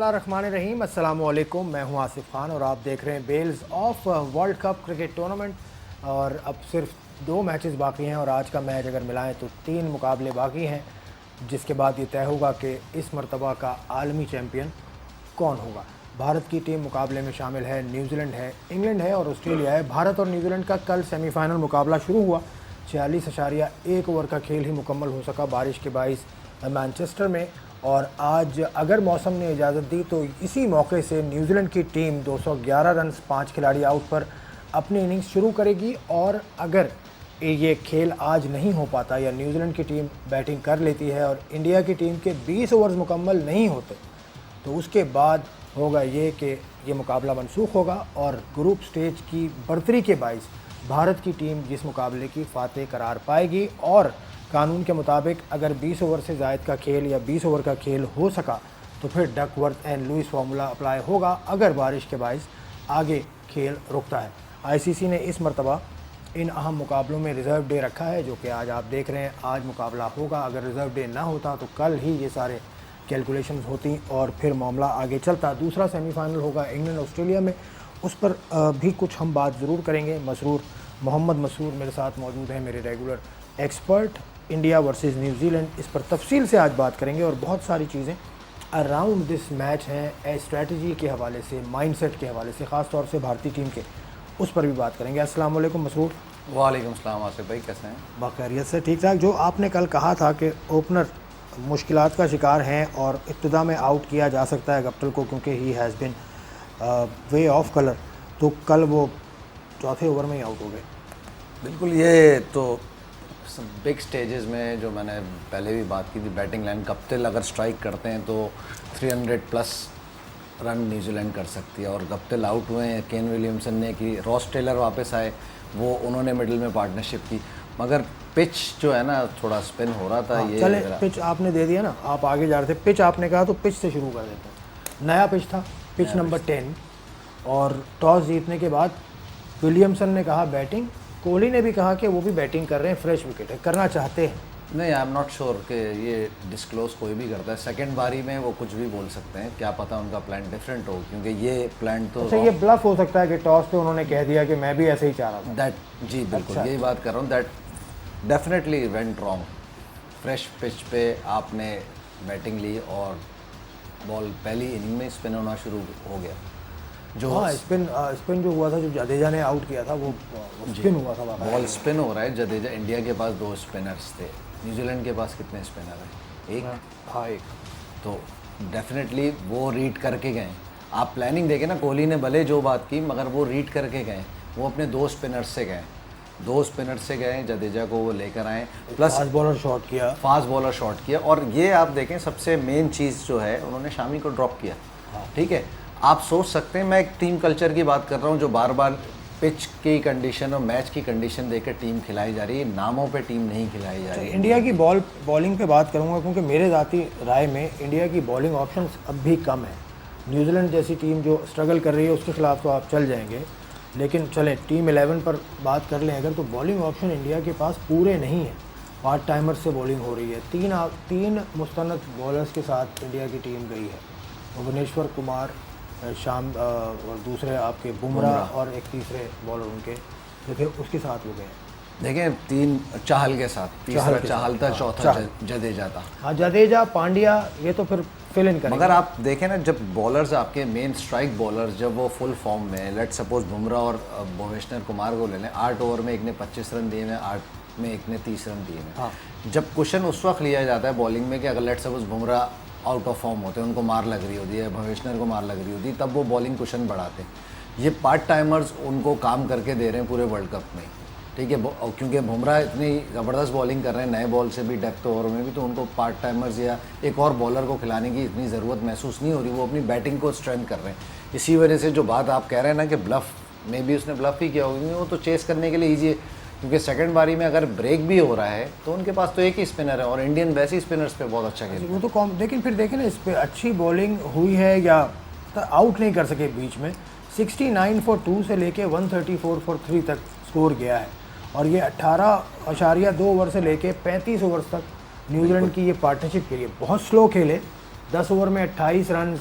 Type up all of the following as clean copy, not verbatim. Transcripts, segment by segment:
बिस्मिल्लाहिर्रहमानिर्रहीम, अस्सलाम वालेकुम। मैं हूं आसिफ खान और आप देख रहे हैं Bails Off World Cup cricket tournament. और अब सिर्फ 2 मैचेस बाकी हैं और आज का मैच अगर मिलाएं तो 3 मुकाबले बाकी हैं, जिसके बाद ये तय होगा कि इस मरतबा का आलमी चैम्पियन कौन होगा। भारत की टीम मुकाबले में शामिल है, न्यूजीलैंड है, इंग्लैंड है और ऑस्ट्रेलिया है। भारत और न्यूजीलैंड का कल सेमीफाइनल मुकाबला शुरू हुआ। 46.1 ओवर का खेल ही मुकम्मल हो सका बारिश के बाइस मैनचेस्टर में। और आज अगर मौसम ने इजाज़त दी तो इसी मौके से न्यूजीलैंड की टीम 211 रन 5 खिलाड़ी आउट पर अपनी इनिंग्स शुरू करेगी। और अगर ये खेल आज नहीं हो पाता या न्यूजीलैंड की टीम बैटिंग कर लेती है और इंडिया की टीम के 20 ओवर्स मुकम्मल नहीं होते तो उसके बाद होगा ये कि ये मुकाबला मनसूख होगा और ग्रुप स्टेज की बर्तरी के बाइस भारत की टीम जिस मुकाबले की फातेह करार पाएगी। और कानून के मुताबिक अगर 20 ओवर से ज़ायद का खेल या 20 ओवर का खेल हो सका तो फिर Duckworth and Lewis formula apply होगा अगर बारिश के बाइस आगे खेल रुकता है। आईसीसी ने इस मरतबा इन अहम मुकाबलों में रिज़र्व डे रखा है, जो कि आज आप देख रहे हैं। आज मुकाबला होगा, अगर रिज़र्व डे ना होता तो कल ही ये सारे कैलकुलेशंस होती और फिर मामला आगे चलता। दूसरा सेमीफाइनल होगा इंग्लैंड ऑस्ट्रेलिया में, उस पर भी कुछ हम बात ज़रूर करेंगे। मोहम्मद मसरूर मेरे साथ मौजूद हैं, मेरे regular expert. India versus New Zealand, इस पर तफसील से आज बात करेंगे और बहुत सारी चीज़ें अराउंड दिस मैच हैं, स्ट्रेटजी के हवाले से, माइंडसेट के हवाले से, ख़ास तौर से भारतीय टीम के, उस पर भी बात करेंगे। अस्सलाम वालेकुम मसरूर। वालेकुम सलाम आसिफ भाई, कैसे हैं? बाखैरियत से, ठीक ठाक। जो आपने कल कहा था कि ओपनर मुश्किलात का शिकार हैं और इब्तिदा में आउट किया जा सकता है गप्टिल को क्योंकि he has been way of colour, तो कल वो चौथे ओवर में ही आउट हो गए। बिल्कुल, ये तो बिग स्टेजेस में जो मैंने पहले भी बात की थी, बैटिंग लाइन गप्टिल अगर स्ट्राइक करते हैं तो 300 प्लस रन न्यूजीलैंड कर सकती है। और गप्टिल आउट हुए हैं, केन विलियमसन ने की, रॉस टेलर वापस आए, वो उन्होंने मिडिल में पार्टनरशिप की, मगर पिच जो है ना थोड़ा स्पिन हो रहा था। ये चले, पिच आपने दे दिया ना, आप आगे जा रहे थे। पिच आपने कहा तो पिच से शुरू कर देते हैं। नया पिच था, पिच नंबर 10, और टॉस जीतने के बाद विलियमसन ने कहा बैटिंग, कोहली ने भी कहा कि वो भी बैटिंग कर रहे हैं, फ्रेश विकेट है, करना चाहते हैं। नहीं, आई एम नॉट श्योर कि ये डिस्क्लोज कोई भी करता है। सेकंड बारी में वो कुछ भी बोल सकते हैं, क्या पता उनका प्लान डिफरेंट हो, क्योंकि ये प्लान तो अच्छा, ये ब्लफ हो सकता है कि टॉस पे उन्होंने कह दिया कि मैं भी ऐसे ही चाह रहा था। दैट जी बिल्कुल, अच्छा, यही बात कर रहा हूँ। That definitely went wrong. Fresh pitch पे आपने बैटिंग ली और बॉल पहली इनिंग में स्पिन होना शुरू हो गया। जो स्पिन जो हुआ था, जो जडेजा ने आउट किया था, वो स्पिन हुआ था। बॉल स्पिन हो रहा है। जडेजा, इंडिया के पास 2 स्पिनर्स थे, न्यूजीलैंड के पास कितने स्पिनर हैं? एक। हाँ, एक। तो डेफिनेटली वो रीड करके गए। आप प्लानिंग देखें ना, कोहली ने भले जो बात की मगर वो रीड करके गए। वो अपने 2 स्पिनर्स से गए, 2 स्पिनर से गए, जडेजा को वो लेकर आए, प्लस फास्ट बॉलर शॉट किया। और ये आप देखें, सबसे मेन चीज़ जो है, उन्होंने शामी को ड्रॉप किया। ठीक है, आप सोच सकते हैं, मैं एक टीम कल्चर की बात कर रहा हूँ, जो बार बार पिच की कंडीशन और मैच की कंडीशन देकर टीम खिलाई जा रही है, नामों पे टीम नहीं खिलाई जा रही है। इंडिया की बॉलिंग पे बात करूंगा क्योंकि मेरे ज़ाती राय में इंडिया की बॉलिंग ऑप्शंस अब भी कम है। न्यूजीलैंड जैसी टीम जो स्ट्रगल कर रही है उसके खिलाफ तो आप चल जाएंगे, लेकिन चलें टीम 11 पर बात कर लें अगर, तो बॉलिंग ऑप्शन इंडिया के पास पूरे नहीं है। पार्ट टाइमर्स से बॉलिंग हो रही है। तीन मुस्तनद बॉलर्स के साथ इंडिया की टीम गई है, भुवनेश्वर कुमार, शाम और दूसरे आपके बुमराह और एक तीसरे बॉलर उनके जो थे उसके साथ हो गए। देखें, 3 चाहल के साथ, तीसरा चाहल था, चौथा जडेजा था। हाँ, जडेजा, पांड्या, ये तो फिर फिल इन करेंगे। मगर आप देखें ना, जब बॉलर्स आपके मेन स्ट्राइक बॉलर्स जब वो फुल फॉर्म में, लेट सपोज बुमराह और भुवनेश्वर कुमार को ले लें, 8 ओवर में एक ने 25 रन दिए हैं, 8 में एक ने 30 रन दिए हैं। हाँ। जब क्वेश्चन उस वक्त लिया जाता है बॉलिंग में कि अगर let suppose Bumrah out of form होते हैं, उनको मार लग रही होती है, भुवनेश्वर को मार लग रही होती है, तब वो बॉलिंग क्वेश्चन बढ़ाते हैं। ये पार्ट टाइमर्स उनको काम करके दे रहे हैं पूरे वर्ल्ड कप में। ठीक है, क्योंकि बुमराह इतनी ज़बरदस्त बॉलिंग कर रहे हैं, नए बॉल से भी, डेप्थ ओवर में भी, तो उनको पार्ट टाइमर्स या एक और बॉलर को खिलाने की इतनी ज़रूरत महसूस नहीं हो रही। वो अपनी बैटिंग को स्ट्रेंथ कर रहे हैं। इसी वजह से जो बात आप कह रहे हैं ना कि ब्लफ में भी उसने ब्लफ ही किया होगा, वो तो चेस करने के लिए ईजी है, क्योंकि सेकंड बारी में अगर ब्रेक भी हो रहा है तो उनके पास तो एक ही स्पिनर है और इंडियन वैसे ही स्पिनर्स पे बहुत अच्छा खेल। वो तो कॉम, लेकिन फिर देखें ना, इस पर अच्छी बॉलिंग हुई है या आउट नहीं कर सके बीच में। 69 फॉर 2 से लेके 134 फॉर 3 तक स्कोर गया है और ये 18.2 ओवर से लेके 35 ओवर तक न्यूजीलैंड की ये पार्टनरशिप के लिए बहुत स्लो खेले। 10 ओवर में 28 रन,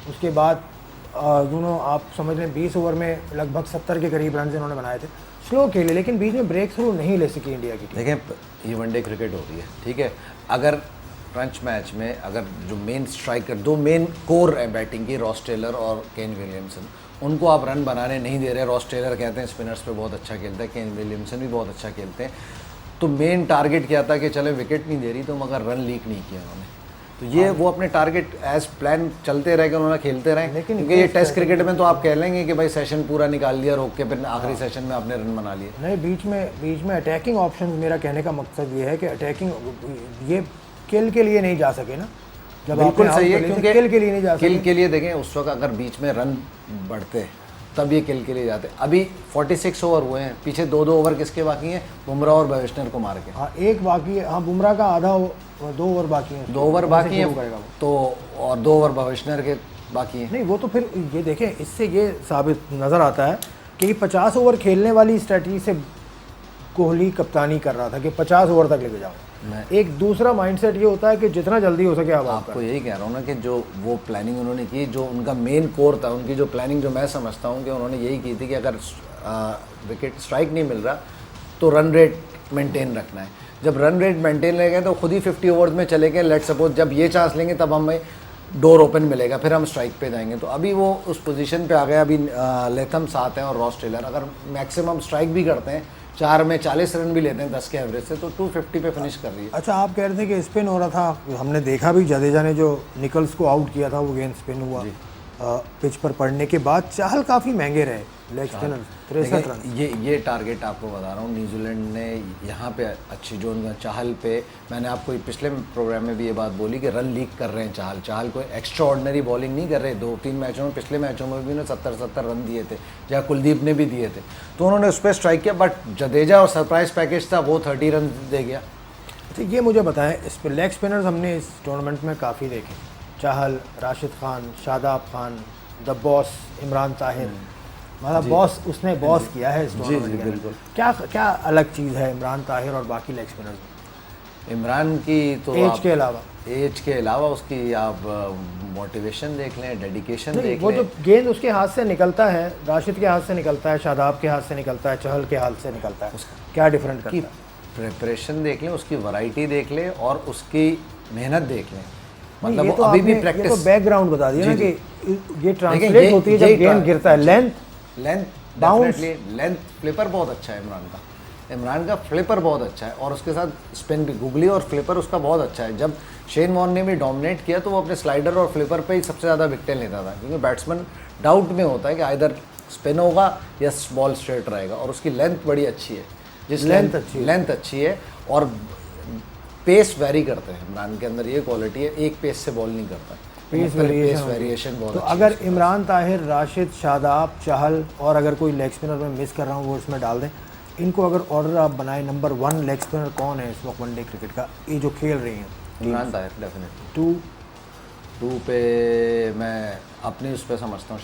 उसके बाद आप समझ लें 20 ओवर में लगभग 70 के करीब रन इन्होंने बनाए थे। स्लो खेले लेकिन बीच में ब्रेक थ्रू नहीं ले सकी इंडिया की टीम। देखें ये वनडे क्रिकेट हो रही है, ठीक है। अगर क्रंच मैच में अगर जो मेन स्ट्राइकर, दो मेन कोर है बैटिंग की, रॉस टेलर और केन विलियमसन, उनको आप रन बनाने नहीं दे रहे। रॉस टेलर कहते हैं स्पिनर्स पे बहुत अच्छा खेलता है, केन विलियमसन भी बहुत अच्छा खेलते हैं, तो मेन टारगेट क्या था कि चले विकेट नहीं दे रही तो मगर रन लीक नहीं किया उन्होंने। तो ये वो अपने टारगेट एज प्लान चलते रह गए, उन्होंने खेलते रहे। लेकिन क्योंकि ये टेस्ट क्रिकेट में तो आप कह लेंगे कि भाई सेशन पूरा निकाल लिया रोक के, फिर आखिरी सेशन में आपने रन बना लिए। नहीं, बीच में अटैकिंग ऑप्शन, मेरा कहने का मकसद ये है कि अटैकिंग ये किल के लिए नहीं जा सके ना, जब बिल्कुल सही है, क्योंकि किल के लिए नहीं जा सके। किल के लिए देखें उस वक्त अगर बीच में रन बढ़ते तब ये किल के लिए जाते। अभी 46 ओवर हुए हैं, पीछे 2-2 ओवर किसके बाकी हैं? बुमराह और भवेश्वर को मार के। हाँ, एक बाकी है। हाँ, बुमराह का आधा 2 ओवर बाकी है, 2 ओवर बाकी हैं तो, और 2 ओवर भवेश्वर के बाकी हैं। नहीं, वो तो फिर ये देखें, इससे ये साबित नज़र आता है कि 50 ओवर खेलने वाली स्ट्रेटजी से कोहली कप्तानी कर रहा था कि 50 ओवर तक लेके जाओ। एक दूसरा माइंडसेट ये होता है कि जितना जल्दी हो सके आप आपको यही कह रहा हूँ ना कि जो वो प्लानिंग उन्होंने की, जो उनका मेन कोर था, उनकी जो प्लानिंग, जो मैं समझता हूँ कि उन्होंने यही की थी कि अगर विकेट स्ट्राइक नहीं मिल रहा तो रन रेट मेंटेन रखना है। जब रन रेट मेंटेन रहेगा तो खुद ही 50 ओवर्स में चले गए। लेट सपोज जब ये चांस लेंगे तब हमें डोर ओपन मिलेगा, फिर हम स्ट्राइक पे जाएंगे। तो अभी वो उस पोजीशन पे आ गए। अभी लेथम साथ हैं और रॉस टेलर, अगर मैक्सिमम स्ट्राइक भी करते हैं, 4 में 40 रन भी लेते हैं 10 के एवरेज से, तो 250 पे फिनिश कर रही है। अच्छा, आप कह रहे थे कि स्पिन हो रहा था, हमने देखा भी जडेजा ने जो निकल्स को आउट किया था वो गेंद स्पिन हुआ पिच पर पड़ने के बाद। चाहल काफ़ी महंगे रहे लेग स्पिनर, 63 रन। ये टारगेट आपको बता रहा हूँ, न्यूजीलैंड ने यहाँ पे अच्छी जो चाहल पे, मैंने आपको पिछले प्रोग्राम में भी ये बात बोली कि रन लीक कर रहे हैं चाहल कोई एक्स्ट्रा ऑर्डिनरी बॉलिंग नहीं कर रहे। 2-3 मैचों में, पिछले मैचों में भी उन्होंने 70 रन दिए थे, जहाँ कुलदीप ने भी दिए थे, तो उन्होंने उस पर स्ट्राइक किया। बट जडेजा और सरप्राइज पैकेज था, वो 30 रन दे गया। अच्छा, ये मुझे बताएं, इस पर लेग स्पिनर्स हमने इस टूर्नामेंट में काफ़ी देखे, चाहल, राशिद खान, शादाब खान, द बॉस इमरान ताहिर। मतलब बॉस, उसने बॉस किया है इस टूर्नामेंट में। बिल्कुल। क्या अलग चीज़ है इमरान ताहिर और बाकी लेग स्पिनर्स में? इमरान की तो एज के अलावा उसकी आप मोटिवेशन देख लें, डेडिकेशन देख लें। वो जो गेंद उसके हाथ से निकलता है, राशिद के हाथ से निकलता है, शादाब के हाथ से निकलता है, चहल के हाथ से निकलता है, क्या डिफरेंट करता है? प्रिपरेशन देख लें, उसकी वैरायटी देख लें और उसकी मेहनत देख लें। मतलब वो अभी भी प्रैक्टिस, ये तो बैकग्राउंड बता दिया ना कि ये ट्रांसलेट होती है जब गेंद गिरता है। लेंथ बाउंस, लेंथ फ्लिपर बहुत अच्छा है इमरान का फ्लिपर बहुत अच्छा है, और उसके साथ स्पिन भी, गुगली और फ्लिपर उसका बहुत अच्छा है। जब शेन वॉर्न ने भी डोमिनेट किया तो वो अपने स्लाइडर और फ्लिपर पे ही सबसे ज़्यादा विकेटें लेता था, क्योंकि बैट्समैन डाउट में होता है कि आइदर स्पिन होगा या बॉल स्ट्रेट रहेगा। और उसकी लेंथ बड़ी अच्छी है, लेंथ अच्छी है और पेस वेरी करते हैं। इमरान के अंदर ये क्वालिटी है, एक पेस से बॉल नहीं करता, पेस वेरिएशन बहुत। तो अगर इमरान ताहिर, राशिद, शादाब, चाहल और अगर कोई लेग स्पिनर में मिस कर रहा हूँ वो इसमें डाल दें, इनको अगर ऑर्डर आप बनाए, नंबर 1 लेग स्पिनर कौन है इस वक्त वनडे क्रिकेट का, ये जो खेल रही हैं? इमरान ताहिर डेफिनेटली। 2 पे मैं अपने उस पर समझता हूँ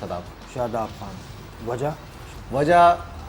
शादाब खान। वजह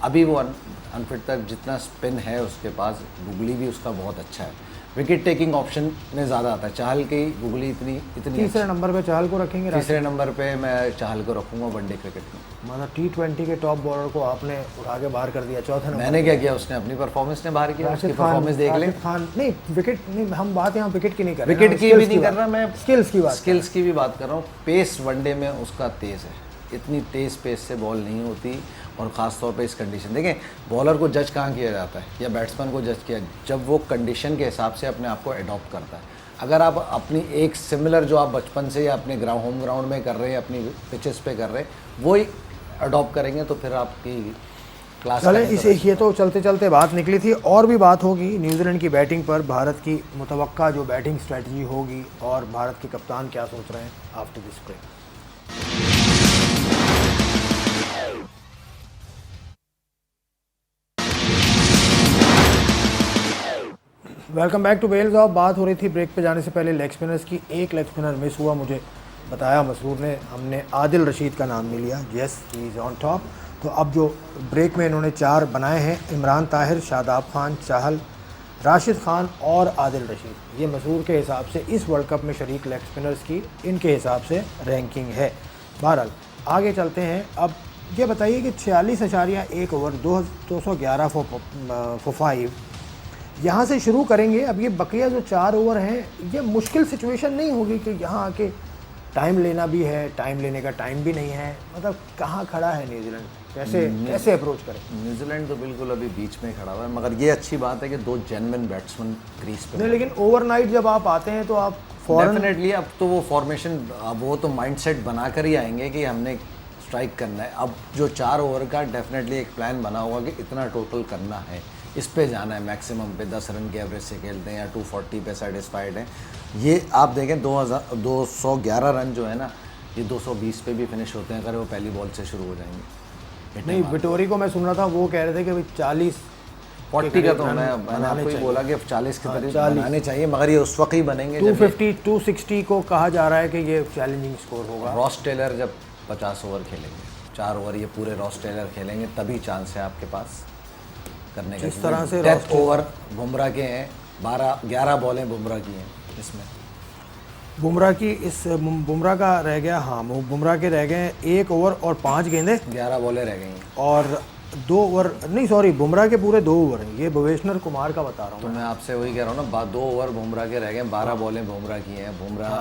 अभी वो अनफिट तक, जितना स्पिन है उसके पास, गुगली भी उसका बहुत अच्छा है, विकेट टेकिंग ऑप्शन में ज़्यादा आता है। चाहल की गुगली इतनी तीसरे नंबर पे चाहल को रखेंगे? तीसरे नंबर पे मैं चाहल को रखूँगा वनडे क्रिकेट में। मतलब T20 के टॉप बॉलर को आपने उठा के बाहर कर दिया चौथे नंबर। मैंने क्या किया, उसने अपनी परफॉर्मेंस ने बाहर किया, उसकी परफॉर्मेंस देख ले। खान नहीं, विकेट नहीं, हम बात यहाँ विकेट की नहीं कर रहे, विकेट की भी नहीं कर रहा मैं, स्किल्स की भी बात कर रहा हूँ। पेस वनडे में उसका तेज़ है, इतनी तेज़ पेस से बॉल नहीं होती, और ख़ास तौर पे इस कंडीशन, देखें बॉलर को जज कहाँ किया जाता है या बैट्समैन को जज किया, जब वो कंडीशन के हिसाब से अपने आप को एडॉप्ट करता है। अगर आप अपनी एक सिमिलर जो आप बचपन से या अपने होम ग्राउंड में कर रहे हैं, अपनी पिचेस पे कर रहे हैं, वो ही अडॉप्ट करेंगे तो फिर आपकी क्लास। चले, इसे ये तो चलते चलते बात निकली थी, और भी बात होगी न्यूजीलैंड की बैटिंग पर, भारत की मुतवक्का जो बैटिंग स्ट्रेटजी होगी और भारत के कप्तान क्या सोच रहे हैं after this break. Welcome back to Bails Off. बात हो रही थी ब्रेक पे जाने से पहले लेग स्पिनर्स की। एक लेग स्पिनर मिस हुआ, मुझे बताया मसरूर ने, हमने आदिल रशीद का नाम नहीं लिया। Yes, he is on top. तो अब जो ब्रेक में इन्होंने 4 बनाए हैं, इमरान ताहिर, शादाब खान, चाहल, राशिद खान और आदिल रशीद। ये मसरूर के हिसाब से इस वर्ल्ड कप में शरीक लेग स्पिनर्स की इनके हिसाब से रैंकिंग है। बहरहाल आगे चलते हैं। अब ये बताइए कि 46.1 ओवर 211 फॉर 5 यहाँ से शुरू करेंगे। अब ये बकिया जो 4 ओवर हैं, ये मुश्किल सिचुएशन नहीं होगी कि यहाँ आके टाइम लेना भी है, टाइम लेने का टाइम भी नहीं है, मतलब कहाँ खड़ा है न्यूजीलैंड, कैसे अप्रोच करें? न्यूजीलैंड तो बिल्कुल अभी बीच में खड़ा हुआ है, मगर ये अच्छी बात है कि 2 जेन्युइन बैट्समैन क्रीज पे नहीं, लेकिन ओवरनाइट जब आप आते हैं तो आप डेफिनेटली अब तो वो फॉर्मेशन, अब वो तो माइंडसेट बना कर ही आएंगे कि हमने स्ट्राइक करना है। अब जो 4 ओवर का डेफिनेटली एक प्लान बना हुआ कि इतना टोटल करना है, इस पे जाना है मैक्सिमम पे, 10 रन के एवरेज से खेलते हैं या 240 पे सेटिस्फाइड हैं। ये आप देखें 211 रन जो है ना, ये 220 पे भी फिनिश होते हैं अगर वो पहली बॉल से शुरू हो जाएंगे। नहीं, विटोरी को मैं सुन रहा था, वो कह रहे थे कि भाई 40 का तो मैंने आपको ही बोला कि 40 के करीब बनाने चाहिए, मगर ये उस वक्त ही बनेंगे 250 260 को कहा जा रहा है कि ये चैलेंजिंग स्कोर होगा। रॉस टेलर जब 50 ओवर खेलेंगे, 4 ओवर ये पूरे रॉस टेलर खेलेंगे, तभी चांस है आपके पास करने का। जिस तरह से डेथ ओवर बुमराह के हैं, 11 बॉलें बुमराह की हैं इसमें। बुमराह का रह गया, हाँ बुमराह के रह गए 1 ओवर और 5 गेंदें, 11 बॉलें रह गई हैं और 2 ओवर नहीं, सॉरी, बुमराह के पूरे 2 ओवर हैं। ये भुवनेश्वर कुमार का बता रहा हूँ। तो मैं आपसे वही कह रहा हूँ ना, 2 ओवर बुमराह के रह गए, 12 बॉलें बुमराह की हैं। बुमराह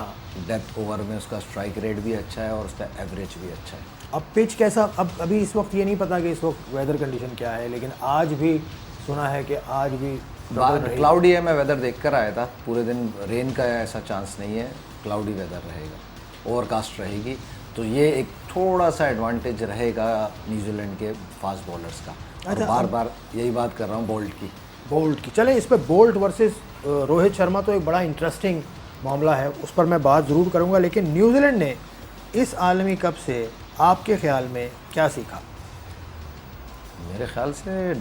डेथ ओवर में उसका स्ट्राइक रेट भी अच्छा है और उसका एवरेज भी अच्छा है। अब पिच कैसा, अब अभी इस वक्त ये नहीं पता कि इस वक्त वेदर कंडीशन क्या है, लेकिन आज भी सुना है कि आज भी क्लाउडी है। मैं वेदर देख कर आया था, पूरे दिन रेन का ऐसा चांस नहीं है, क्लाउडी वेदर रहेगा, ओवरकास्ट रहेगी। तो ये एक थोड़ा सा एडवांटेज रहेगा न्यूजीलैंड के फास्ट बॉलर्स का। अच्छा, बार बार यही बात कर रहा हूँ बोल्ट की। चले इस पे बोल्ट वर्सेस रोहित शर्मा तो एक बड़ा इंटरेस्टिंग मामला है, उस पर मैं बात ज़रूर करूँगा। लेकिन न्यूजीलैंड ने इस आलमी कप से आपके ख्याल में क्या सीखा? मेरे ख्याल से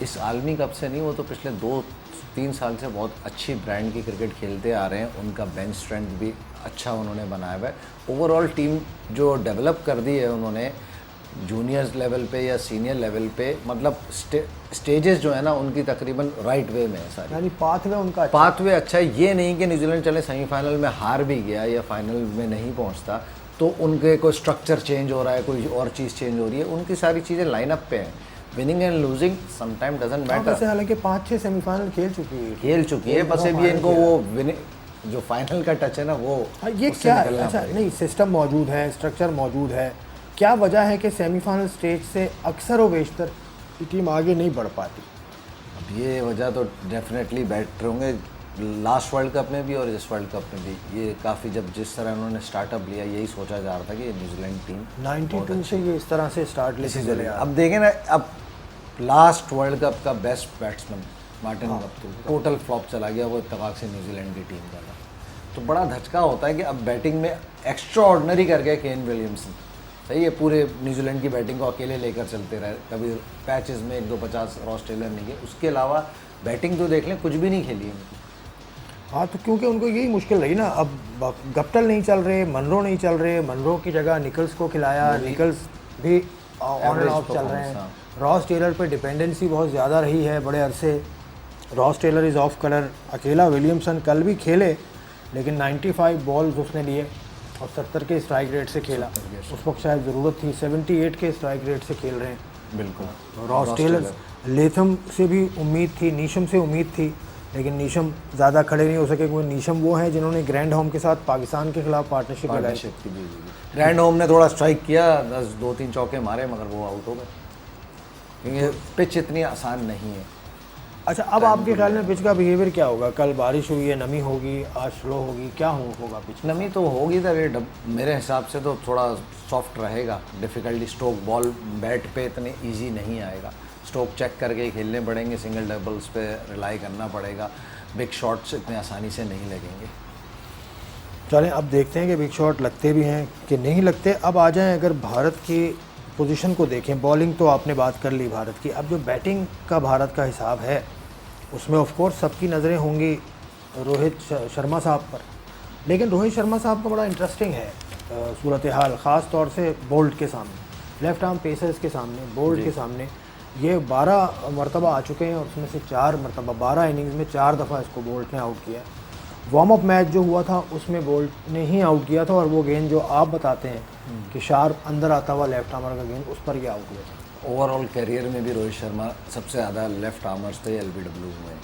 इस आलमी कप से नहीं, वो तो पिछले 2-3 साल से बहुत अच्छी ब्रांड की क्रिकेट खेलते आ रहे हैं। उनका बेंच स्ट्रेंथ भी अच्छा उन्होंने बनाया हुआ है। ओवरऑल टीम जो डेवलप कर दी है उन्होंने, जूनियर्स लेवल पे या सीनियर लेवल पे, मतलब स्टेजेस जो है ना उनकी तकरीबन राइट वे में है सारी, यानी पाथवे अच्छा है। ये नहीं कि न्यूजीलैंड चले सेमीफाइनल में हार भी गया या फाइनल में नहीं पहुंचता तो उनके कोई स्ट्रक्चर चेंज हो रहा है, कोई और चीज़ चेंज हो रही है, उनकी सारी चीज़ें लाइनअप पे हैं। Winning and losing sometime doesn't matter. हालांकि 5-6 सेमीफाइनल खेल चुकी है, बस अभी इनको वो जो फाइनल का टच है ना वो ये क्या, अच्छा नहीं, सिस्टम मौजूद है, स्ट्रक्चर मौजूद है, क्या वजह है कि सेमीफाइनल स्टेज से अक्सर व बेशतर टीम आगे नहीं बढ़ पाती? अब ये वजह तो डेफिनेटली बेटर होंगे, लास्ट वर्ल्ड कप में भी और इस वर्ल्ड कप में भी। ये काफ़ी, जब जिस तरह उन्होंने स्टार्टअप लिया, यही सोचा जा रहा था कि ये न्यूजीलैंड टीम 92 से ये इस तरह से स्टार्ट लेके चले। अब देखें ना, अब लास्ट वर्ल्ड कप का best batsman Martin Guptill total flop चला गया, वो इत्तेफाक से न्यूजीलैंड की टीम का था। तो बड़ा धचका होता है कि अब बैटिंग में एक्स्ट्रा ऑर्डिनरी कर गया केन विलियमसन। सही है, पूरे न्यूजीलैंड की बैटिंग को अकेले लेकर चलते रहे, कभी पैचेस में 1-2-50 रॉस टेलर नहीं गए, उसके अलावा बैटिंग तो देख लें, कुछ भी नहीं खेली है। हाँ, तो क्योंकि उनको यही मुश्किल रही ना, अब गप्टिल नहीं चल रहे, मनरो नहीं चल रहे, मनरो की जगह निकल्स को खिलाया, निकल्स भी ऑन एंड ऑफ चल रहे हैं। रॉस टेलर पे डिपेंडेंसी बहुत ज़्यादा रही है बड़े अरसे। Ross Taylor is off colour, अकेला विलियमसन कल भी खेले लेकिन 95 बॉल्स उसने लिए और 70 के स्ट्राइक रेट से खेला। उस वक्त शायद ज़रूरत थी, 78 के स्ट्राइक रेट से खेल रहे हैं। बिल्कुल, रॉस टेलर, लेथम से भी उम्मीद थी, नीशम से उम्मीद थी, लेकिन नीशम ज़्यादा खड़े नहीं हो सके, क्योंकि नीशम वो हैं जिन्होंने ग्रैंड होम के साथ पाकिस्तान के खिलाफ पार्टनरशिप लगाई। ग्रैंड होम ने थोड़ा स्ट्राइक किया, 2-3 चौके मारे, मगर वो आउट हो गए क्योंकि पिच इतनी आसान नहीं है। अच्छा, अब आपके ख्याल में पिच का बिहेवियर क्या होगा? कल बारिश हुई है, नमी होगी, आज स्लो होगी, क्या होगा पिच? नमी तो होगी तो मेरे हिसाब से तो थोड़ा सॉफ्ट रहेगा। डिफ़िकल्टी स्ट्रोक बॉल बैट पे इतने इजी नहीं आएगा, स्ट्रोक चेक करके ही खेलने पड़ेंगे, सिंगल डबल्स पे रिलाई करना पड़ेगा, बिग शॉट्स इतने आसानी से नहीं लगेंगे। चलें अब देखते हैं कि बिग शॉट लगते भी हैं कि नहीं लगते। अब आ जाएं, अगर भारत की पोजीशन को देखें, बॉलिंग तो आपने बात कर ली भारत की, अब जो बैटिंग का भारत का हिसाब है उसमें ऑफ कोर्स सबकी नज़रें होंगी रोहित शर्मा साहब पर। लेकिन रोहित शर्मा साहब का बड़ा इंटरेस्टिंग है सूरत हाल, ख़ास तौर से बोल्ट के सामने, लेफ़्ट आर्म पेसर्स के सामने, बोल्ट के सामने। ये 12 मरतबा आ चुके हैं और उसमें से 4 मरतबा 12 इनिंग्स में 4 दफ़ा इसको बोल्ट ने आउट किया। वार्म अप मैच जो हुआ था उसमें बोल्ट ने ही आउट किया था, और वो गेंद जो आप बताते हैं कि शार्प अंदर आता हुआ लेफ्ट आर्मर का गेंद, उस पर ही आउट हुआ था। ओवरऑल करियर में भी रोहित शर्मा सबसे ज़्यादा लेफ्ट आर्मर्स थे एलबीडब्ल्यू में,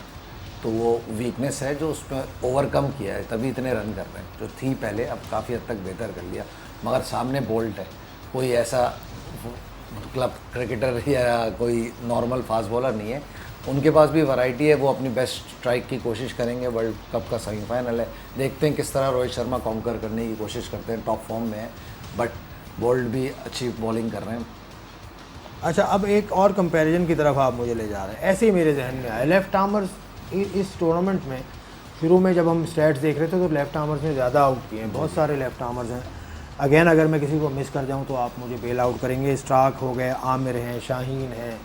तो वो वीकनेस है जो उसमें ओवरकम किया है, तभी इतने रन कर रहे हैं। जो थी पहले अब काफ़ी हद तक बेहतर कर लिया, मगर सामने बोल्ट है, कोई ऐसा क्लब क्रिकेटर या कोई नॉर्मल फास्ट बॉलर नहीं है। उनके पास भी वैरायटी है, वो अपनी बेस्ट स्ट्राइक की कोशिश करेंगे। वर्ल्ड कप का सेमीफाइनल है, देखते हैं किस तरह रोहित शर्मा कॉन्कर करने की कोशिश करते हैं। टॉप फॉर्म में है, बट बोल्ट भी अच्छी बॉलिंग कर रहे हैं। अच्छा, अब एक और कंपैरिजन की तरफ आप मुझे ले जा रहे हैं, ऐसे ही मेरे जहन में आया। लेफ्ट आर्मर्स इस टूर्नामेंट में शुरू में जब हम स्टैट्स देख रहे थे तो लेफ्ट आर्मर्स ने ज़्यादा आउट किए हैं, बहुत सारे लेफ्ट आर्मर्स हैं। अगेन अगर मैं किसी को मिस कर जाऊं तो आप मुझे बेल आउट करेंगे। स्टार्क हो गए, आमिर हैं, शाहीन हैं,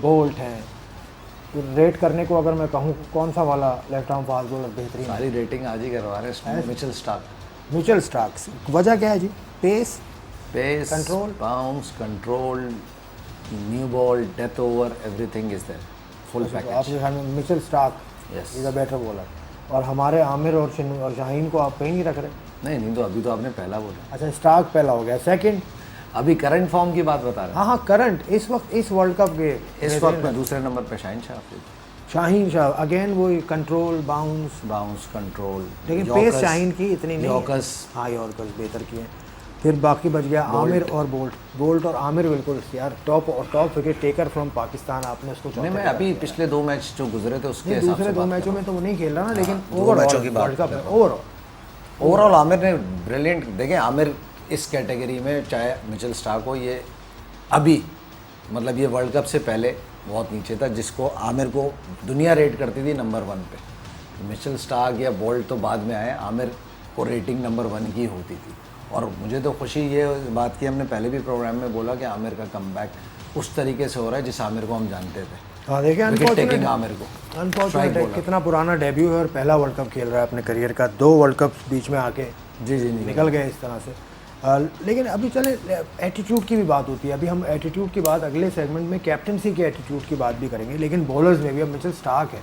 बोल्ट हैं। तो रेट करने को अगर मैं कहूँ कौन सा वाला लेफ्ट आर्म फास्ट बॉलर बेहतरीन है? सारी रेटिंग आज ही करवा रहे हैं। Mitchell Starc. मिचेल स्टार्क्स, वजह क्या है जी? Pace, control, bounce, control, new ball, death over, everything is there, full package. आपके ख्याल में Mitchell Starc is a better bowler, और हमारे आमिर और शाहीन को आप कहीं नहीं रख रहे? नहीं, तो अभी तो आपने पहला बोला। अच्छा, स्टार्क पहला हो गया। सेकंड, अभी करंट फॉर्म की बात बता रहे हैं। हाँ, करंट इस वक्त, इस वर्ल्ड कप के इस वक्त में दूसरे नंबर पे शाहीन शाह। अगेन वो कंट्रोल, बाउंस, कंट्रोल, लेकिन पेस शाहीन की इतनी नहीं। यॉर्कर्स, हाँ, यॉर्कर्स बेहतर किए। फिर बाकी बच गया आमिर और बोल्ट और आमिर बिल्कुल यार top wicket taker from Pakistan. आपने उसको नहीं, मैं अभी पिछले 2 मैच जो गुजरे थे उसके हिसाब से दूसरे 2 मैचों में तो वो नहीं खेल रहा ना, लेकिन ओवरऑल ओवरऑल आमिर ने ब्रिलियंट। देखें, आमिर इस कैटेगरी में, चाहे मिचेल स्टार्क हो, ये अभी मतलब ये वर्ल्ड कप से पहले बहुत नीचे था, जिसको आमिर को दुनिया रेट करती थी नंबर 1 पे। मिचेल स्टार्क या बोल्ट तो बाद में आए, आमिर को रेटिंग नंबर 1 की होती थी। और मुझे तो खुशी ये बात की, हमने पहले भी प्रोग्राम में बोला कि आमिर का कमबैक उस तरीके से हो रहा है जिस आमिर को हम जानते थे। हाँ, देखिए अनफॉर्चुनेट आमिर को, अनफॉर्चुनेट कितना पुराना डेब्यू है और पहला वर्ल्ड कप खेल रहा है अपने करियर का। 2 वर्ल्ड कप बीच में आके जी निकल गए इस तरह से। लेकिन अभी चले, एटीट्यूड की भी बात होती है। अभी हम एटीट्यूड की बात अगले सेगमेंट में कैप्टनसी के एटीट्यूड की बात भी करेंगे। लेकिन बॉलर्स में भी अब मिचेल स्टार्क है,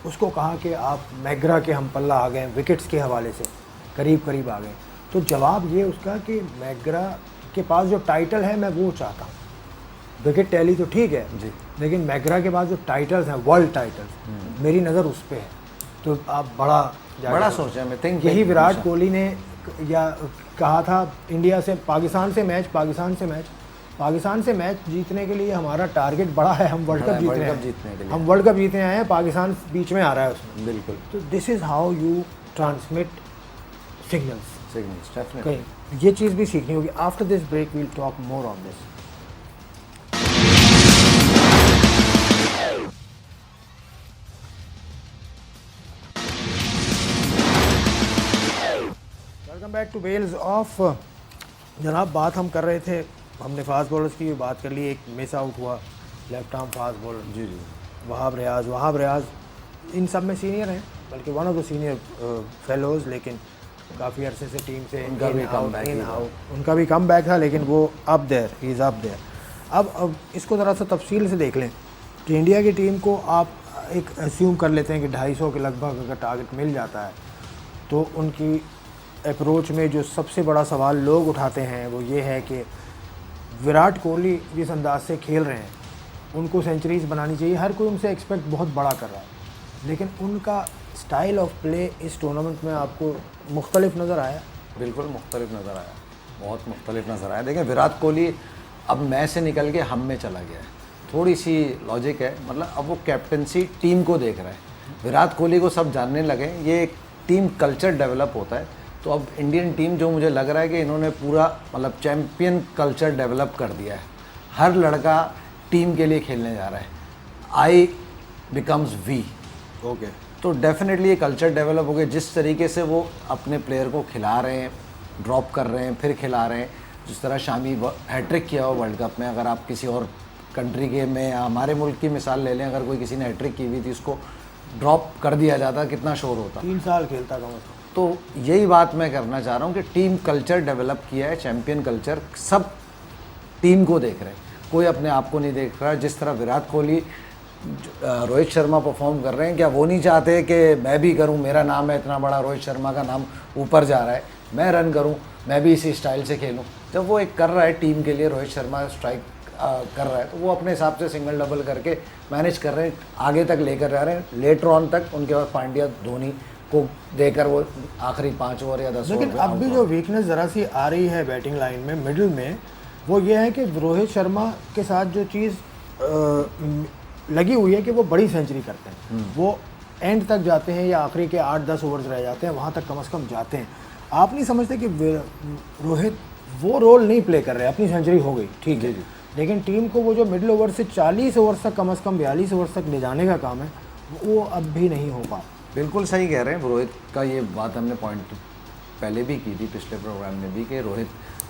उसको कहा कि आप मैग्रा के हम पल्ला आ गए, विकेट्स के हवाले से करीब आ गए। तो जवाब ये उसका कि मैग्रा के पास जो टाइटल है मैं वो चाहता हूँ। विकेट टैली तो ठीक है जी, लेकिन मैग्रा के पास जो टाइटल्स हैं, वर्ल्ड टाइटल्स, मेरी नज़र उस पर है। तो आप बड़ा सोचा। मैं थिंक यही विराट कोहली ने या कहा था इंडिया से पाकिस्तान से मैच जीतने के लिए हमारा टारगेट बड़ा है, हम वर्ल्ड कप जीतने के लिए, हम वर्ल्ड कप जीतने आए हैं, पाकिस्तान बीच में आ रहा है उसमें। बिल्कुल। तो this is how you transmit signals. Definitely ये चीज़ भी सीखनी होगी। After this break we'll talk more on this. Welcome back to Bails Off. जनाब, बात हम कर रहे थे, हमने फास्ट बॉलर्स की बात कर ली। एक मिस आउट हुआ लेफ्ट आर्म फास्ट बॉलर, जी, वहाब रियाज इन सब में सीनियर हैं, बल्कि one of the senior fellows. लेकिन काफ़ी अरसे से टीम से उनका भी कम बैक था, लेकिन वो अप देयर। अब इसको ज़रा सा तफसील से देख लें कि इंडिया की टीम को आप एक अस्यूम कर लेते हैं कि 250 के लगभग अगर टारगेट मिल जाता है, तो उनकी अप्रोच में जो सबसे बड़ा सवाल लोग उठाते हैं वो ये है कि विराट कोहली जिस अंदाज से खेल रहे हैं, उनको सेंचुरीज़ बनानी चाहिए। हर कोई उनसे एक्सपेक्ट बहुत बड़ा कर रहा है, लेकिन उनका स्टाइल ऑफ प्ले इस टूर्नामेंट में आपको मुख्तलिफ नज़र आया? बिल्कुल मुख्तलिफ नज़र आया, बहुत मुख्तलिफ नज़र आया। देखें, विराट कोहली अब मैं से निकल के हम में चला गया है। थोड़ी सी लॉजिक है, मतलब अब वो कैप्टनसी टीम को देख रहा है। विराट कोहली को सब जानने लगे, ये एक टीम कल्चर डेवलप होता है। तो अब इंडियन टीम जो मुझे लग रहा है कि इन्होंने पूरा मतलब चैम्पियन कल्चर डेवलप कर दिया है। हर लड़का टीम के लिए खेलने जा रहा है। I becomes we. ओके, तो डेफिनेटली ये कल्चर डेवलप हो गया। जिस तरीके से वो अपने प्लेयर को खिला रहे हैं, ड्रॉप कर रहे हैं, फिर खिला रहे हैं, जिस तरह शामी हैट्रिक किया हो वर्ल्ड कप में। अगर आप किसी और कंट्री के में या हमारे मुल्क की मिसाल ले लें, अगर कोई किसी ने हैट्रिक की हुई थी, उसको ड्रॉप कर दिया जाता, कितना शोर होता। 3 साल खेलता कम से कम। तो यही बात मैं करना चाह रहा हूँ कि टीम कल्चर डेवलप किया है, चैम्पियन कल्चर। सब टीम को देख रहे हैं, कोई अपने आप को नहीं देख रहा। जिस तरह विराट कोहली रोहित शर्मा परफॉर्म कर रहे हैं, क्या वो नहीं चाहते कि मैं भी करूं, मेरा नाम है इतना बड़ा, रोहित शर्मा का नाम ऊपर जा रहा है, मैं रन करूं, मैं भी इसी स्टाइल से खेलूं। जब वो एक कर रहा है टीम के लिए, रोहित शर्मा स्ट्राइक कर रहा है, तो वो अपने हिसाब से सिंगल डबल करके मैनेज कर रहे हैं, आगे तक लेकर जा रहे हैं, लेटर ऑन तक उनके पास पांड्या धोनी को देकर वो आखिरी 5 ओवर या 10 ओवर। लेकिन अब भी जो वीकनेस ज़रा सी आ रही है बैटिंग लाइन में, मिडिल में, वो ये है कि रोहित शर्मा के साथ जो चीज़ लगी हुई है कि वो बड़ी सेंचुरी करते हैं, वो एंड तक जाते हैं या आखिरी के 8-10 ओवर्स रह जाते हैं, वहाँ तक कम से कम जाते हैं। आप नहीं समझते कि रोहित वो रोल नहीं प्ले कर रहे? अपनी सेंचुरी हो गई, ठीक है, लेकिन टीम को वो जो मिडिल ओवर से 40 ओवर तक, कम से कम 42 ओवर तक ले जाने का काम है, वो अब भी नहीं हो पा। बिल्कुल सही कह रहे हैं रोहित का, ये बात हमने पॉइंट पहले भी की थी पिछले प्रोग्राम में भी, कि रोहित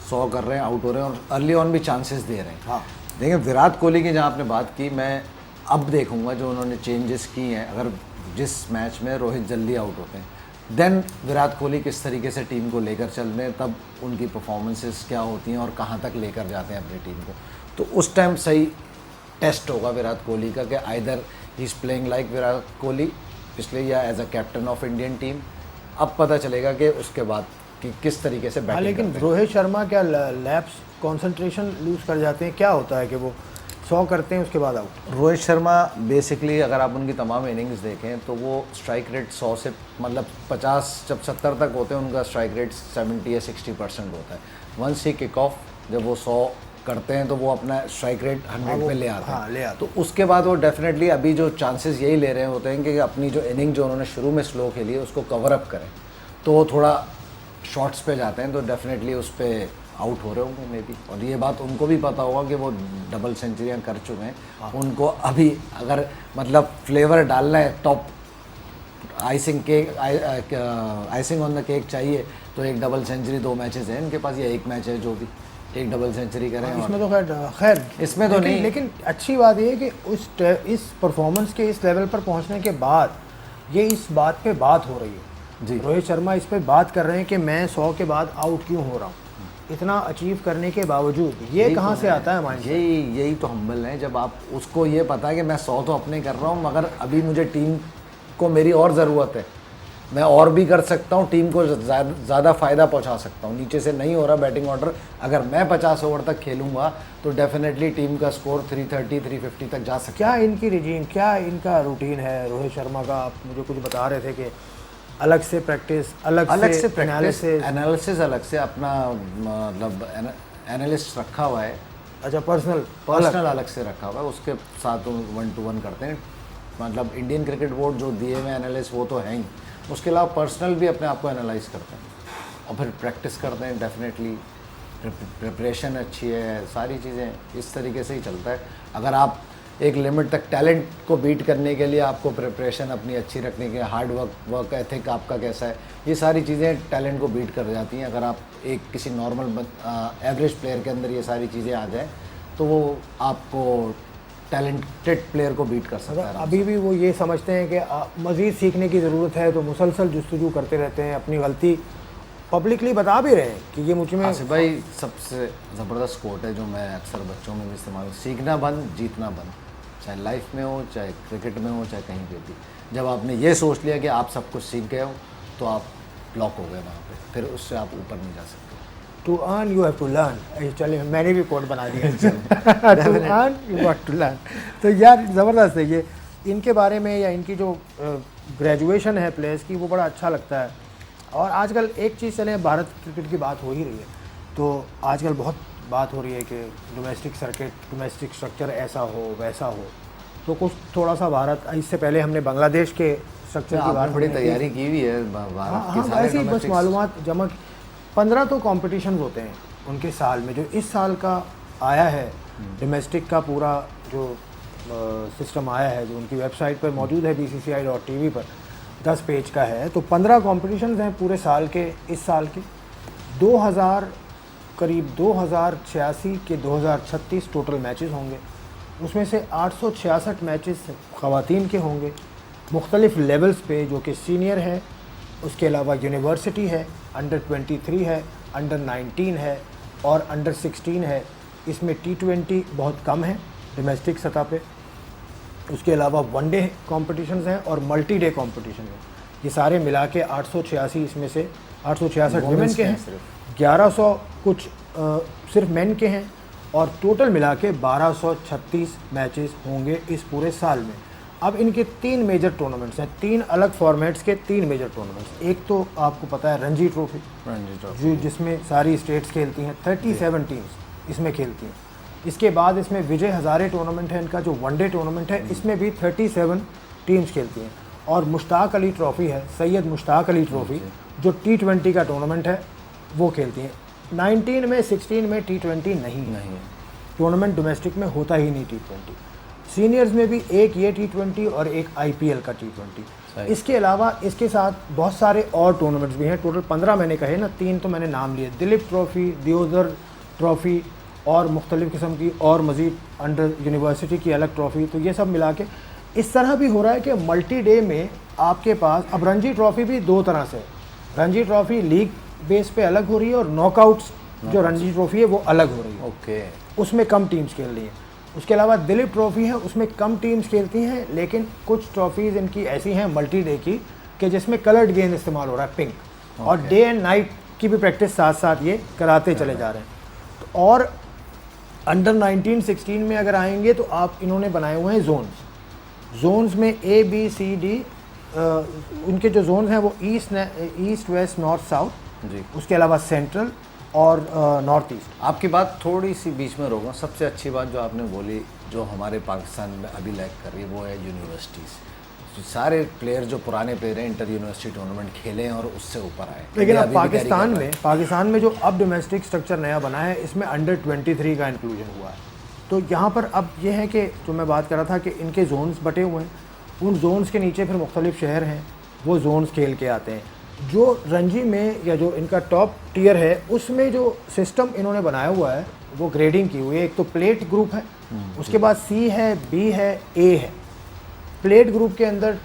100 कर रहे हैं, आउट हो रहे हैं और अर्ली ऑन भी चांसेस दे रहे हैं। हाँ, देखिए विराट कोहली की जहाँ आपने बात की, मैं अब देखूंगा जो उन्होंने चेंजेस की हैं, अगर जिस मैच में रोहित जल्दी आउट होते हैं, देन विराट कोहली किस तरीके से टीम को लेकर चल रहे हैं, तब उनकी परफॉर्मेंसेस क्या होती हैं और कहाँ तक लेकर जाते हैं अपनी टीम को, तो उस टाइम सही टेस्ट होगा विराट कोहली का कि either he is playing like Virat Kohli पिछले, या as a captain of Indian team. अब पता चलेगा कि उसके बाद कि किस तरीके से बैटिंग। लेकिन रोहित शर्मा क्या लैप्स कंसंट्रेशन लूज कर जाते हैं? क्या होता है कि वो 100 करते हैं उसके बाद आउट? रोहित शर्मा बेसिकली अगर आप उनकी तमाम इनिंग्स देखें तो वो स्ट्राइक रेट 100 से मतलब 50, जब 70 तक होते हैं उनका स्ट्राइक रेट 70 या 60% होता है। वंस ही किक ऑफ, जब वो 100 करते हैं तो वो अपना स्ट्राइक रेट 100 पे ले आते हैं। हाँ, ले आते। तो उसके बाद वो डेफिनेटली अभी जो चांसेस यही ले रहे होते हैं कि अपनी जो इनिंग जो उन्होंने शुरू में स्लो खेली है उसको कवर अप करें, तो वो थोड़ा शॉट्स पे जाते हैं, तो डेफिनेटली उस पर आउट हो रहे होंगे मे बी। और ये बात उनको भी पता होगा कि वो डबल सेंचुरियाँ कर चुके हैं, उनको अभी अगर मतलब फ्लेवर डालना है, top icing on the cake चाहिए, तो एक डबल सेंचुरी 2 मैचेस हैं इनके पास, या एक मैच है जो भी, एक डबल सेंचुरी करें। इसमें तो खैर इसमें तो नहीं, लेकिन अच्छी बात ये है कि इस परफॉर्मेंस के इस लेवल पर पहुंचने के बाद ये इस बात पे बात हो रही है जी। रोहित शर्मा इस पे बात कर रहे हैं कि मैं 100 के बाद आउट क्यों हो रहा हूँ, इतना अचीव करने के बावजूद। ये कहाँ से आता है माइंड? यही तो हम्बल है, जब आप उसको ये पता है कि मैं 100 तो अपने कर रहा हूँ, मगर अभी मुझे टीम को मेरी और ज़रूरत है, मैं और भी कर सकता हूँ, टीम को ज़्यादा फ़ायदा पहुँचा सकता हूँ, नीचे से नहीं हो रहा बैटिंग ऑर्डर, अगर मैं 50 ओवर तक खेलूँगा तो डेफिनेटली टीम का स्कोर 330 350 तक जा सकता है। क्या इनकी रिजीम, क्या इनका रूटीन है रोहित शर्मा का? आप मुझे कुछ बता रहे थे कि अलग से प्रैक्टिस, अलग से एनालिसिस, अलग से अपना मतलब एनालिस्ट रखा हुआ है। अच्छा, पर्सनल अलग से रखा हुआ है, उसके साथ 1-to-1 करते हैं। मतलब इंडियन क्रिकेट बोर्ड जो दिए हुए एनालिस्ट वो तो हैं ही, उसके अलावा पर्सनल भी अपने आप को एनालाइज करते हैं और फिर प्रैक्टिस करते हैं। डेफिनेटली प्रिपरेशन अच्छी है, सारी चीज़ें इस तरीके से ही चलता है। अगर आप एक लिमिट तक टैलेंट को बीट करने के लिए आपको प्रिपरेशन अपनी अच्छी रखने के, हार्ड वर्क एथिक आपका कैसा है, ये सारी चीज़ें टैलेंट को बीट कर जाती हैं। अगर आप एक किसी नॉर्मल एवरेज प्लेयर के अंदर ये सारी चीज़ें आ जाएँ तो वो आपको टैलेंटेड प्लेयर को बीट कर सकता है। अभी भी वो ये समझते हैं कि मज़ीद सीखने की ज़रूरत है, तो मुसलसल जुस्तजू करते रहते हैं, अपनी गलती पब्लिकली बता भी रहे हैं कि ये मुझ में। आसिफ भाई, सबसे ज़बरदस्त कोट है जो मैं अक्सर बच्चों में भी इस्तेमाल, सीखना बंद जीतना बंद, चाहे लाइफ में हो, चाहे क्रिकेट में हो, चाहे कहीं पे भी। जब आपने ये सोच लिया कि आप सब कुछ सीख गए हो तो आप लॉक हो गए वहाँ पे, फिर उससे आप ऊपर नहीं जा सकते। To earn you have to learn. चलिए, मैंने भी कोट बना दिया, to earn you have to learn. तो यार ज़बरदस्त है ये, इनके बारे में या इनकी जो ग्रेजुएशन है प्लेयर्स की, वो बड़ा अच्छा लगता है। और आजकल एक चीज़, चले भारत क्रिकेट की बात हो ही रही है, तो आजकल बहुत बात हो रही है कि डोमेस्टिक सर्किट, डोमेस्टिक स्ट्रक्चर ऐसा हो वैसा हो, तो कुछ थोड़ा सा भारत, इससे पहले हमने बांग्लादेश के स्ट्रक्चर की बात, बड़ी तैयारी की हुई है भारत की। हाँ, ऐसी बस मालूमात जमा। 15 तो कॉम्पिटिशन होते हैं उनके साल में, जो इस साल का आया है डोमेस्टिक का पूरा जो सिस्टम आया है, जो उनकी वेबसाइट पर मौजूद है bcci.tv पर, 10 पेज का है। तो 15 कॉम्पिटिशन्स हैं पूरे साल के, इस साल के 2000 करीब 2086 के 2036 टोटल मैचेस होंगे। उसमें से 866 मैचेस ख़वातीन के होंगे, मुख्तलिफ़ लेवल्स पे, जो कि सीनियर है, उसके अलावा यूनिवर्सिटी है, अंडर 23 है, अंडर 19 है और अंडर 16 है। इसमें T20 बहुत कम है डोमेस्टिक सतह पे। उसके अलावा वनडे कॉम्पिटिशन्स हैं और मल्टी डे कॉम्पिटिशन हैं। ये सारे मिला के 886 इसमें से 866 वुमेन के हैं, 1100 कुछ सिर्फ मेन के हैं और टोटल मिला के 1236 मैचेस होंगे इस पूरे साल में। अब इनके 3 मेजर टूर्नामेंट्स हैं, 3 अलग फॉर्मेट्स के 3 मेजर टूर्नामेंट्स। एक तो आपको पता है रणजी ट्रॉफी जो जिसमें सारी स्टेट्स खेलती हैं, 37 टीम्स इसमें खेलती हैं। इसके बाद इसमें विजय हज़ारे टूर्नामेंट है इनका, जो वनडे टूर्नामेंट है, इसमें भी 37 टीम्स खेलती हैं। और मुश्ताक अली ट्रॉफ़ी है, सैयद मुश्ताक अली ट्रॉफ़ी, जो T20 का टूर्नामेंट है वो खेलती हैं। 19 में 16 में T20 नहीं है, टूर्नामेंट डोमेस्टिक में होता ही नहीं T20। सीनियर्स में भी एक ये T20 और एक IPL का T20। इसके अलावा इसके साथ बहुत सारे और टूर्नामेंट्स भी हैं, टोटल 15 मैंने कहे ना, 3 तो मैंने नाम लिए, दिलीप ट्रॉफ़ी, दियोदर ट्रॉफ़ी और मुख्तलिफ़ किस्म की और मज़ीद अंडर यूनिवर्सिटी की अलग ट्रॉफ़ी। तो ये सब मिला के इस तरह भी हो रहा है कि मल्टी डे में आपके पास अब रणजी ट्रॉफ़ी भी 2 तरह से, रणजी ट्रॉफ़ी लीग बेस पे अलग हो रही है और नॉकआउट्स जो रणजी ट्रॉफ़ी है वो अलग हो रही है। ओके, उसमें कम टीम्स खेल रही हैं। उसके अलावा दिलीप ट्रॉफ़ी है, उसमें कम टीम्स खेलती हैं, लेकिन कुछ ट्रॉफ़ीज़ इनकी ऐसी हैं मल्टी डे की कि जिसमें कलर्ड गेंद इस्तेमाल हो रहा है, पिंक, और डे एंड नाइट की भी प्रैक्टिस साथ साथ ये कराते चले जा रहे हैं। तो और अंडर 19 16 में अगर आएंगे तो आप इन्होंने बनाए हुए हैं जोन्स में A B C D। उनके जो जोन्स हैं वो ईस्ट वेस्ट नॉर्थ साउथ जी, उसके अलावा सेंट्रल और नॉर्थ ईस्ट। आपकी बात थोड़ी सी बीच में रोकूंगा। सबसे अच्छी बात जो आपने बोली, जो हमारे पाकिस्तान में अभी लैग कर रही है, वो है यूनिवर्सिटीज़। सारे प्लेयर जो पुराने प्लेयर हैं इंटर यूनिवर्सिटी टूर्नामेंट खेले हैं और उससे ऊपर आए। लेकिन अब पाकिस्तान में जो अब डोमेस्टिक स्ट्रक्चर नया बना है, इसमें अंडर 23 का इंक्लूजन हुआ है। तो यहाँ पर अब ये है कि जो मैं बात कर रहा था कि इनके जोन्स बटे हुए हैं, उन जोन्स के नीचे फिर मुख्तलिफ शहर हैं, वो जोन्स खेल के आते हैं। जो रणजी में या जो इनका टॉप टियर है, उसमें जो सिस्टम इन्होंने बनाया हुआ है वो ग्रेडिंग की हुई है। एक तो प्लेट ग्रुप है, उसके बाद C है, B है, A है। प्लेट ग्रुप के अंदर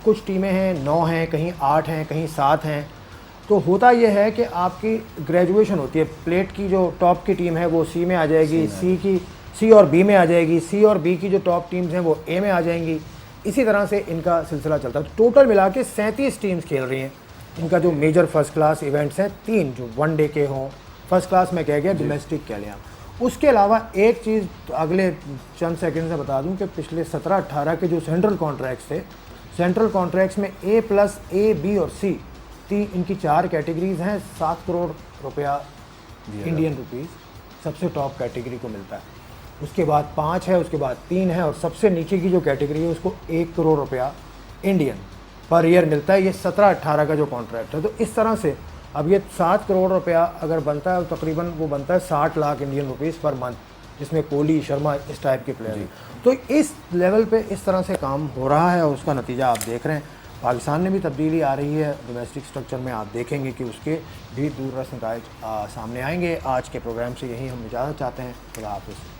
कुछ टीमें हैं, 9 हैं, कहीं 8 हैं, कहीं 7 हैं। तो होता यह है कि आपकी ग्रेजुएशन होती है। प्लेट की जो टॉप की टीम है वो C में आ जाएगी, C और B में आ जाएगी, C और B की जो टॉप टीम्स हैं वो A में आ जाएंगी। इसी तरह से इनका सिलसिला चलता है। टोटल मिला के 37 टीम्स खेल रही हैं। इनका जो मेजर फर्स्ट क्लास इवेंट्स हैं 3 जो वनडे के हों, फर्स्ट क्लास में कह गया, डोमेस्टिक कह लिया। उसके अलावा एक चीज़ तो अगले चंद सेकंड से बता दूं कि पिछले 17-18 के जो सेंट्रल कॉन्ट्रैक्ट्स थे, सेंट्रल कॉन्ट्रैक्ट्स में A+A, B और C इनकी 4 कैटेगरीज हैं। 7 करोड़ रुपया इंडियन रुपीज़ सबसे टॉप कैटेगरी को मिलता है। उसके बाद 5 है, उसके बाद 3 है और सबसे नीचे की जो कैटेगरी है उसको 1 करोड़ रुपया इंडियन पर ईयर मिलता है। ये 17-18 का जो कॉन्ट्रैक्ट है। तो इस तरह से अब ये 7 करोड़ रुपया अगर बनता है तो तकरीबन वो बनता है 60 lakh Indian rupees per month, जिसमें कोहली, शर्मा इस टाइप के प्लेयर हैं। तो इस लेवल पे इस तरह से काम हो रहा है और उसका नतीजा आप देख रहे हैं। पाकिस्तान में भी तब्दीली आ रही है डोमेस्टिक स्ट्रक्चर में, आप देखेंगे कि उसके भी दूरदर्श नताइज सामने आएंगे। आज के प्रोग्राम से यही हम इजाज़त चाहते हैं। खुदा हाफिज़।